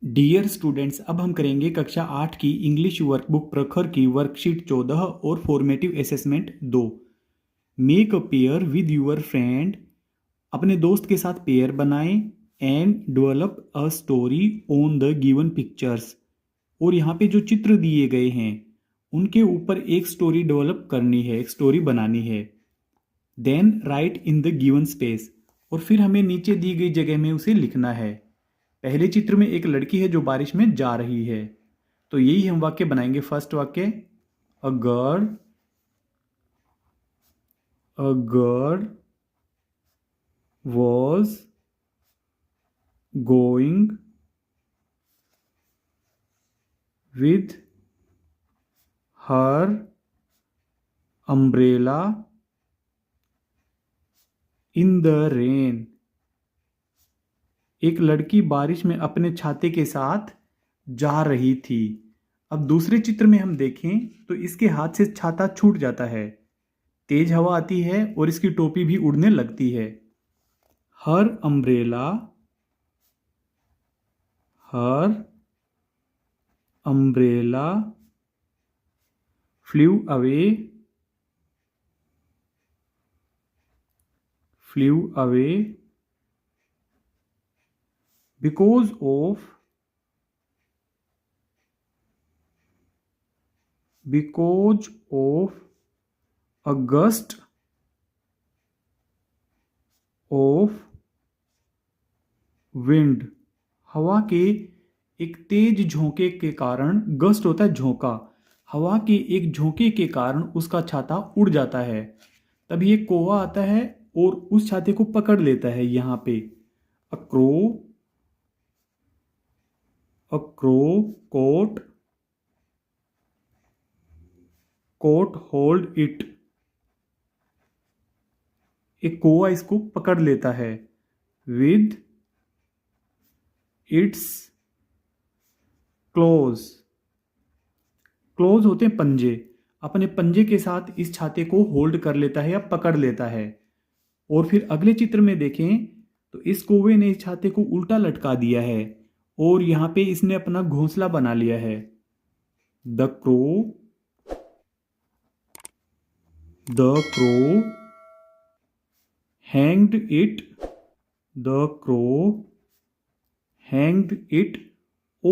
Dear students, अब हम करेंगे कक्षा 8 की इंग्लिश वर्कबुक प्रखर की वर्कशीट 14 और formative assessment 2। Make a pair with your friend. अपने दोस्त के साथ पेयर बनाएं and develop a story on the given pictures. और यहाँ पे जो चित्र दिए गए हैं उनके ऊपर एक स्टोरी डेवलप करनी है, एक स्टोरी बनानी है। Then write in the given space. और फिर हमें नीचे दी गई जगह में उसे लिखना है। पहले चित्र में एक लड़की है जो बारिश में जा रही है, तो यही हम वाक्य बनाएंगे। फर्स्ट वाक्य, a girl was going with her umbrella in the rain. एक लड़की बारिश में अपने छाते के साथ जा रही थी। अब दूसरे चित्र में हम देखें तो इसके हाथ से छाता छूट जाता है, तेज हवा आती है और इसकी टोपी भी उड़ने लगती है। हर umbrella flew away because of a gust of wind। हवा के एक तेज झोंके के कारण, गस्ट होता है झोंका, हवा के एक झोंके के कारण उसका छाता उड़ जाता है। तभी एक कौवा आता है और उस छाते को पकड़ लेता है। यहाँ पे a crow caught hold it. एक कौवा इसको पकड़ लेता है विद इट्स क्लोज होते हैं पंजे। अपने पंजे के साथ इस छाते को होल्ड कर लेता है या पकड़ लेता है। और फिर अगले चित्र में देखें तो इस कौवे ने इस छाते को उल्टा लटका दिया है और यहाँ पे इसने अपना घोंसला बना लिया है। The crow hanged it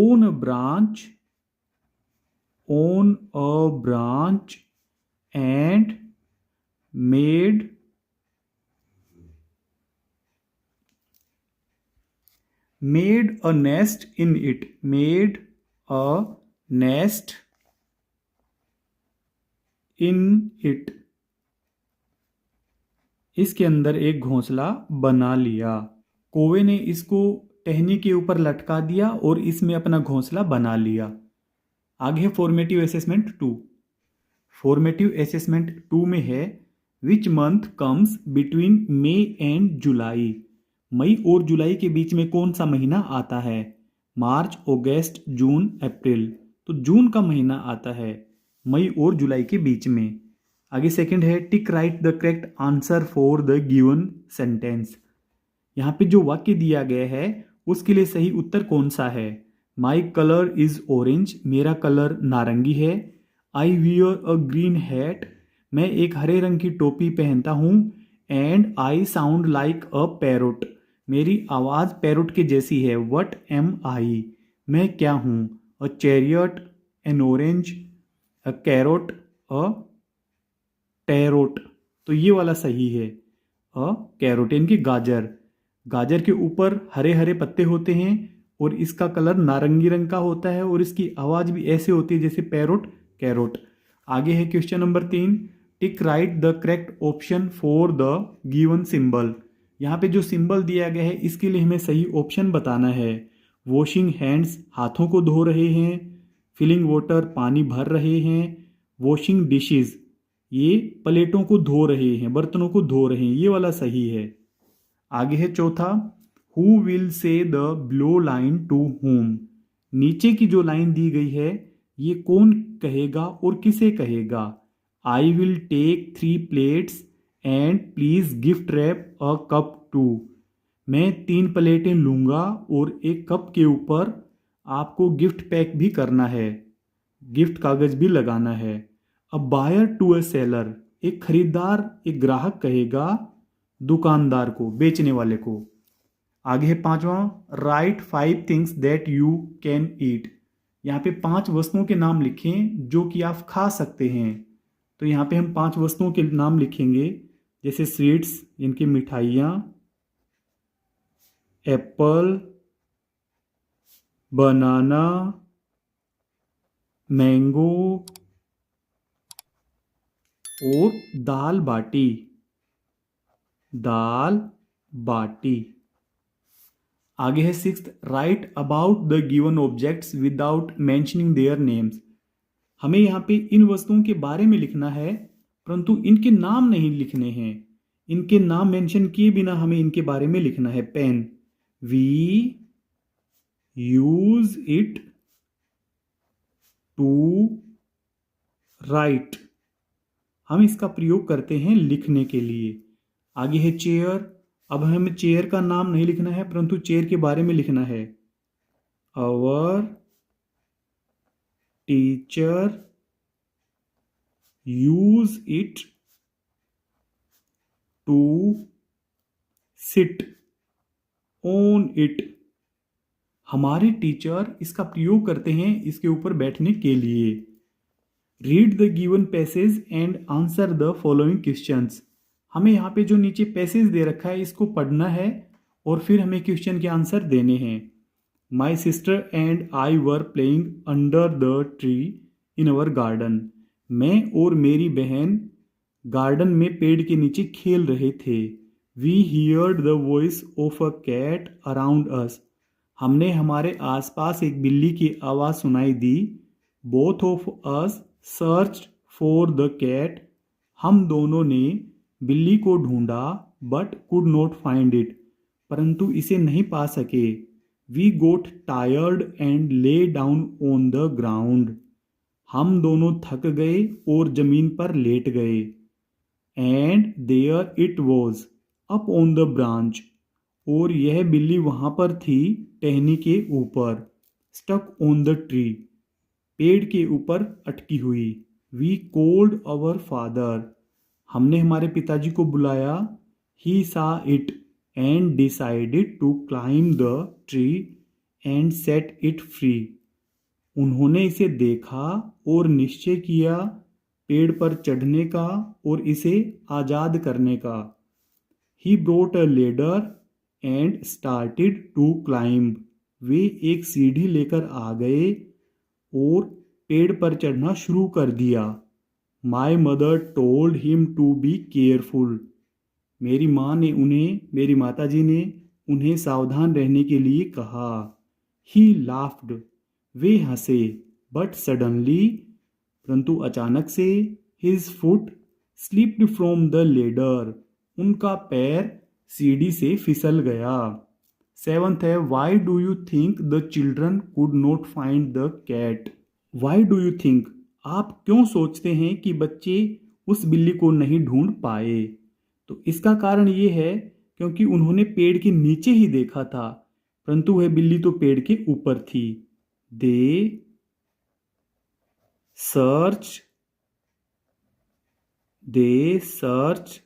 on a branch and made a nest in it। इसके अंदर एक घोंसला बना लिया। कौवे ने इसको टहनी के ऊपर लटका दिया और इसमें अपना घोंसला बना लिया। आगे फॉर्मेटिव असेसमेंट 2। फॉर्मेटिव असेसमेंट 2 में है which month comes between May and July. मई और जुलाई के बीच में कौन सा महीना आता है? मार्च, अगस्त, जून, अप्रैल। तो जून का महीना आता है मई और जुलाई के बीच में। आगे सेकंड है टिक right the correct answer for the given sentence. यहाँ पे जो वाक्य दिया गया है उसके लिए सही उत्तर कौन सा है? माई कलर इज ऑरेंज। मेरा कलर नारंगी है। I wear a green hat. मैं एक हरे रंग की टोपी पहनता हूँ। And I sound like a parrot. मेरी आवाज़ पैरोट के जैसी है। वट एम आई। मैं क्या हूँ? A chariot, N orange, a carrot, a tarot. तो ये वाला सही है, अ कैरोट यानी कि गाजर। गाजर के ऊपर हरे हरे पत्ते होते हैं और इसका कलर नारंगी रंग का होता है और इसकी आवाज़ भी ऐसे होती है जैसे पैरोट, कैरोट। आगे है question number 3। Tick right the correct option for the given symbol. यहाँ पे जो सिंबल दिया गया है इसके लिए हमें सही ऑप्शन बताना है। वॉशिंग हैंड्स, हाथों को धो रहे हैं। फिलिंग वाटर, पानी भर रहे हैं। वॉशिंग डिशेज, ये प्लेटों को धो रहे हैं, बर्तनों को धो रहे हैं। ये वाला सही है। आगे है चौथा, who will say the below line to whom. नीचे की जो लाइन दी गई है ये कौन कहेगा और किसे कहेगा? I will take 3 plates and please gift wrap a cup too. मैं 3 प्लेटें लूंगा और एक कप के ऊपर आपको गिफ्ट पैक भी करना है, गिफ्ट कागज भी लगाना है। A buyer to a seller, एक खरीदार एक ग्राहक कहेगा दुकानदार को, बेचने वाले को। आगे है पांचवा, right 5 things that you can eat. यहाँ पे 5 वस्तुओं के नाम लिखें जो कि आप खा सकते हैं। तो यहाँ पे हम 5 वस्तुओं के नाम लिखेंगे, जैसे स्वीट्स, इनकी मिठाइयाँ, एप्पल, बनाना, मैंगो और दाल बाटी। दाल बाटी। आगे है sixth, right about the given objects without mentioning their names. हमें यहाँ पे इन वस्तुओं के बारे में लिखना है, परंतु इनके नाम नहीं लिखने हैं। इनके नाम मेंशन किए बिना हमें इनके बारे में लिखना है। Pen, we use it to write, हम इसका प्रयोग करते हैं लिखने के लिए। आगे है चेयर। अब हमें चेयर का नाम नहीं लिखना है, परंतु चेयर के बारे में लिखना है। Our teacher use it to sit on it, हमारे टीचर इसका प्रयोग करते हैं इसके ऊपर बैठने के लिए। Read the given passage and answer the following questions. हमें यहाँ पे जो नीचे पैसेज दे रखा है इसको पढ़ना है और फिर हमें क्वेश्चन के आंसर देने हैं। My sister and I were playing under the tree in our garden. मैं और मेरी बहन गार्डन में पेड़ के नीचे खेल रहे थे। We heard the voice of a cat around us. हमने हमारे आसपास एक बिल्ली की आवाज़ सुनाई दी। Both of us search for the cat. हम दोनों ने बिल्ली को ढूंढा, but could not find it, परंतु इसे नहीं पा सके। We got tired and lay down on the ground. हम दोनों थक गए और जमीन पर लेट गए। And there it was up on the branch, और यह बिल्ली वहां पर थी टहनी के ऊपर। स्टक ऑन द ट्री, पेड़ के ऊपर अटकी हुई। वी कॉल्ड अवर फादर, हमने हमारे पिताजी को बुलाया। He saw it and decided to climb the tree and set it free. उन्होंने इसे देखा और निश्चय किया पेड़ पर चढ़ने का और इसे आज़ाद करने का। He brought a ladder and started to climb. वे एक सीढ़ी लेकर आ गए और पेड़ पर चढ़ना शुरू कर दिया। My mother told him to be careful. मेरी माताजी ने उन्हें सावधान रहने के लिए कहा। ही लाफ्ड, वे हंसे। बट सडनली, परंतु अचानक से, his foot slipped from the ladder, उनका पैर सीढ़ी से फिसल गया। सेवंथ है, why do you think the children could not find the cat. Why do you think, आप क्यों सोचते हैं कि बच्चे उस बिल्ली को नहीं ढूंढ पाए। तो इसका कारण ये है क्योंकि उन्होंने पेड़ के नीचे ही देखा था, परंतु वह बिल्ली तो पेड़ के ऊपर थी। They search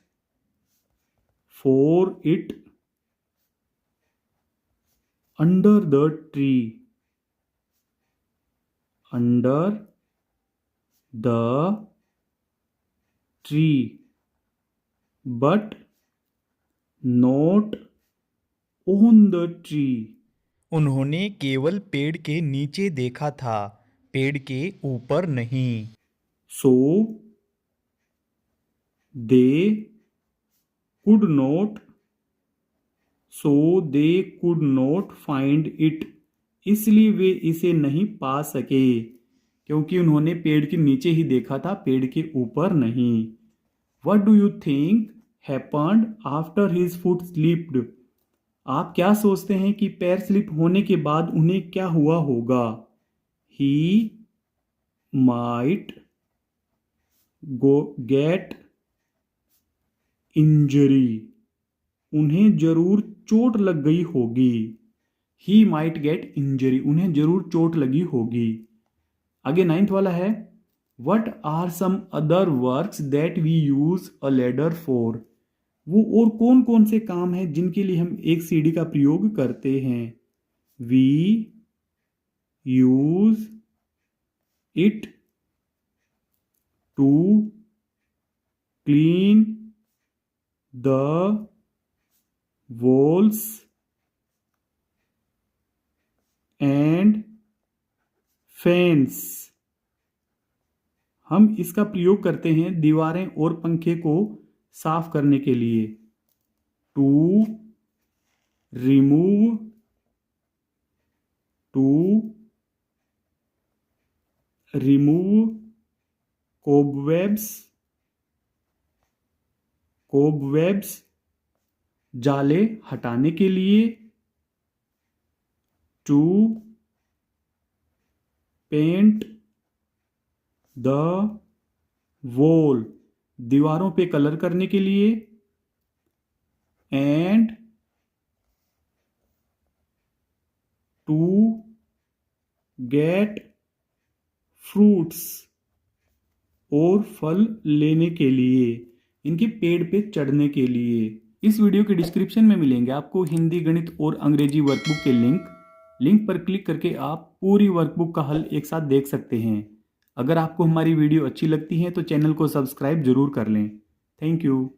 for it under the tree, under the tree, but not on the tree. उन्होंने केवल पेड़ के नीचे देखा था, पेड़ के ऊपर नहीं। So they could not find it, इसलिए वे इसे नहीं पा सके, क्योंकि उन्होंने पेड़ के नीचे ही देखा था, पेड़ के ऊपर नहीं। What do you think happened after his foot slipped. आप क्या सोचते हैं कि पैर स्लिप होने के बाद उन्हें क्या हुआ होगा। ही माइट गेट इंजरी, उन्हें जरूर चोट लग गई होगी। ही माइट गेट इंजरी, उन्हें जरूर चोट लगी होगी। आगे 9th वाला है, what are some other works that we use a ladder for, वो और कौन कौन से काम हैं जिनके लिए हम एक सीढ़ी का प्रयोग करते हैं। We use it to clean the walls and fans, हम इसका प्रयोग करते हैं दीवारें और पंखे को साफ करने के लिए। टू रिमूव कोबवेब्स, जाले हटाने के लिए। टू पेंट द वॉल, दीवारों पे कलर करने के लिए। एंड टू गेट फ्रूट्स, और फल लेने के लिए, इनके पेड़ पे चढ़ने के लिए। इस वीडियो के डिस्क्रिप्शन में मिलेंगे आपको हिंदी, गणित और अंग्रेजी वर्कबुक के लिंक पर क्लिक करके आप पूरी वर्कबुक का हल एक साथ देख सकते हैं। अगर आपको हमारी वीडियो अच्छी लगती है तो चैनल को सब्सक्राइब जरूर कर लें। Thank you.